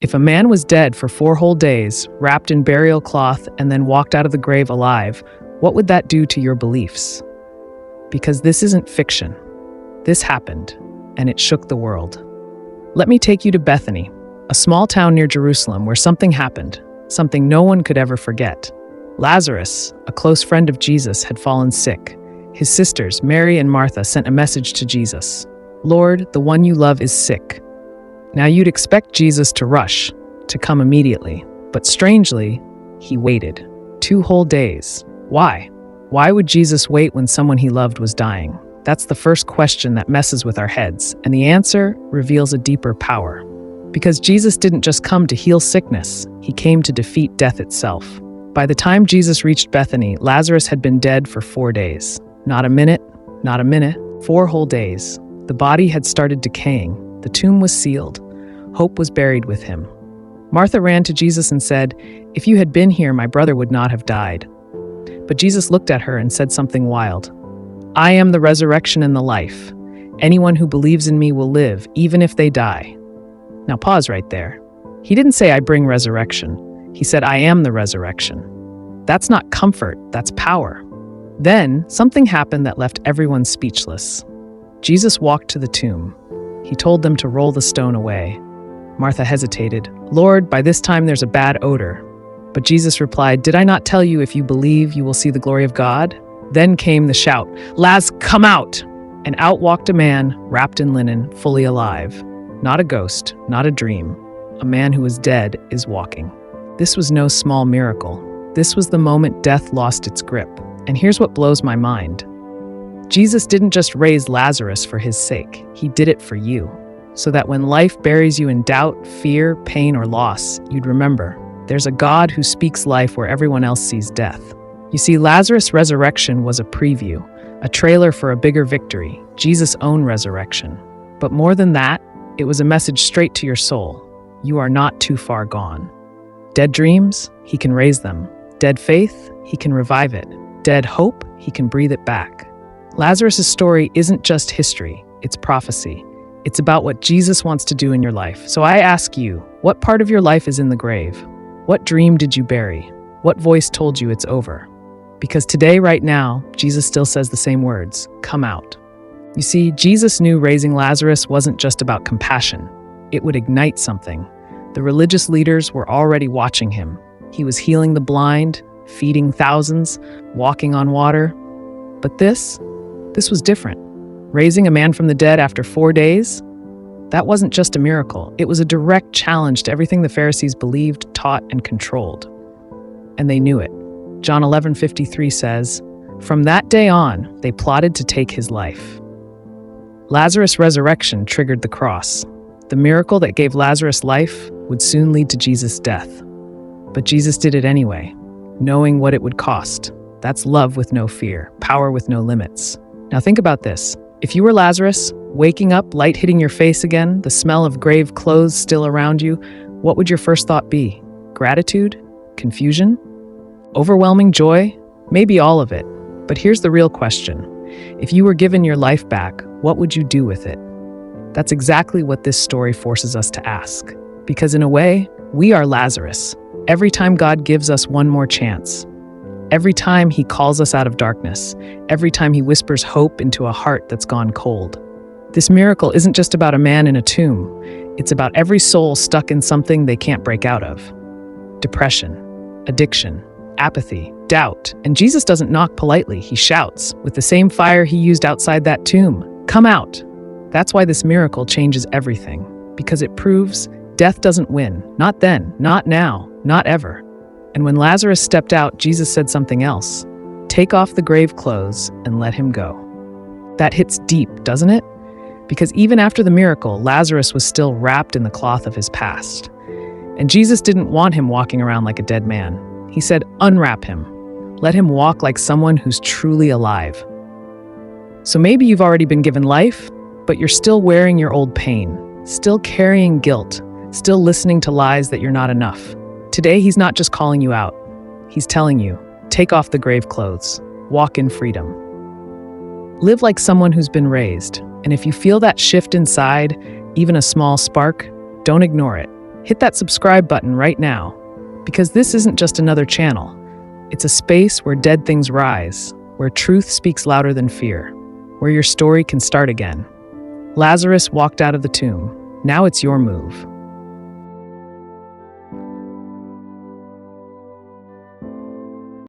If a man was dead for 4 whole days, wrapped in burial cloth, and then walked out of the grave alive, what would that do to your beliefs? Because this isn't fiction. This happened, and it shook the world. Let me take you to Bethany, a small town near Jerusalem where something happened, something no one could ever forget. Lazarus, a close friend of Jesus, had fallen sick. His sisters, Mary and Martha, sent a message to Jesus. "Lord, the one you love is sick." Now you'd expect Jesus to rush, to come immediately. But strangely, he waited. 2 whole days. Why? Why would Jesus wait when someone he loved was dying? That's the first question that messes with our heads, and the answer reveals a deeper power. Because Jesus didn't just come to heal sickness, he came to defeat death itself. By the time Jesus reached Bethany, Lazarus had been dead for 4 days. Not a minute, 4 whole days. The body had started decaying. The tomb was sealed. Hope was buried with him. Martha ran to Jesus and said, "If you had been here, my brother would not have died." But Jesus looked at her and said something wild. "I am the resurrection and the life. Anyone who believes in me will live, even if they die." Now pause right there. He didn't say, "I bring resurrection." He said, "I am the resurrection." That's not comfort, that's power. Then, something happened that left everyone speechless. Jesus walked to the tomb. He told them to roll the stone away. Martha hesitated. "Lord, by this time there's a bad odor." But Jesus replied, "Did I not tell you if you believe, you will see the glory of God?" Then came the shout, "Laz, come out!" And out walked a man, wrapped in linen, fully alive. Not a ghost, not a dream. A man who was dead is walking. This was no small miracle. This was the moment death lost its grip. And here's what blows my mind. Jesus didn't just raise Lazarus for his sake. He did it for you. So that when life buries you in doubt, fear, pain, or loss, you'd remember, there's a God who speaks life where everyone else sees death. You see, Lazarus' resurrection was a preview, a trailer for a bigger victory, Jesus' own resurrection. But more than that, it was a message straight to your soul. You are not too far gone. Dead dreams, he can raise them. Dead faith, he can revive it. Dead hope, he can breathe it back. Lazarus' story isn't just history, it's prophecy. It's about what Jesus wants to do in your life. So I ask you, what part of your life is in the grave? What dream did you bury? What voice told you it's over? Because today, right now, Jesus still says the same words, "Come out." You see, Jesus knew raising Lazarus wasn't just about compassion. It would ignite something. The religious leaders were already watching him. He was healing the blind, feeding thousands, walking on water. But this was different. Raising a man from the dead after 4 days? That wasn't just a miracle. It was a direct challenge to everything the Pharisees believed, taught, and controlled. And they knew it. John 11:53 says, "From that day on, they plotted to take his life." Lazarus' resurrection triggered the cross. The miracle that gave Lazarus life would soon lead to Jesus' death. But Jesus did it anyway, knowing what it would cost. That's love with no fear, power with no limits. Now think about this. If you were Lazarus, waking up, light hitting your face again, the smell of grave clothes still around you, what would your first thought be? Gratitude? Confusion? Overwhelming joy? Maybe all of it. But here's the real question. If you were given your life back, what would you do with it? That's exactly what this story forces us to ask. Because in a way, we are Lazarus. Every time God gives us one more chance. Every time he calls us out of darkness. Every time he whispers hope into a heart that's gone cold. This miracle isn't just about a man in a tomb. It's about every soul stuck in something they can't break out of. Depression, addiction, apathy, doubt. And Jesus doesn't knock politely, he shouts, with the same fire he used outside that tomb, "Come out!" That's why this miracle changes everything. Because it proves death doesn't win. Not then, not now, not ever. And when Lazarus stepped out, Jesus said something else. "Take off the grave clothes and let him go." That hits deep, doesn't it? Because even after the miracle, Lazarus was still wrapped in the cloth of his past. And Jesus didn't want him walking around like a dead man. He said, "Unwrap him. Let him walk like someone who's truly alive." So maybe you've already been given life, but you're still wearing your old pain, still carrying guilt, still listening to lies that you're not enough. Today, he's not just calling you out. He's telling you, take off the grave clothes, walk in freedom. Live like someone who's been raised. And if you feel that shift inside, even a small spark, don't ignore it. Hit that subscribe button right now, because this isn't just another channel. It's a space where dead things rise, where truth speaks louder than fear, where your story can start again. Lazarus walked out of the tomb. Now it's your move.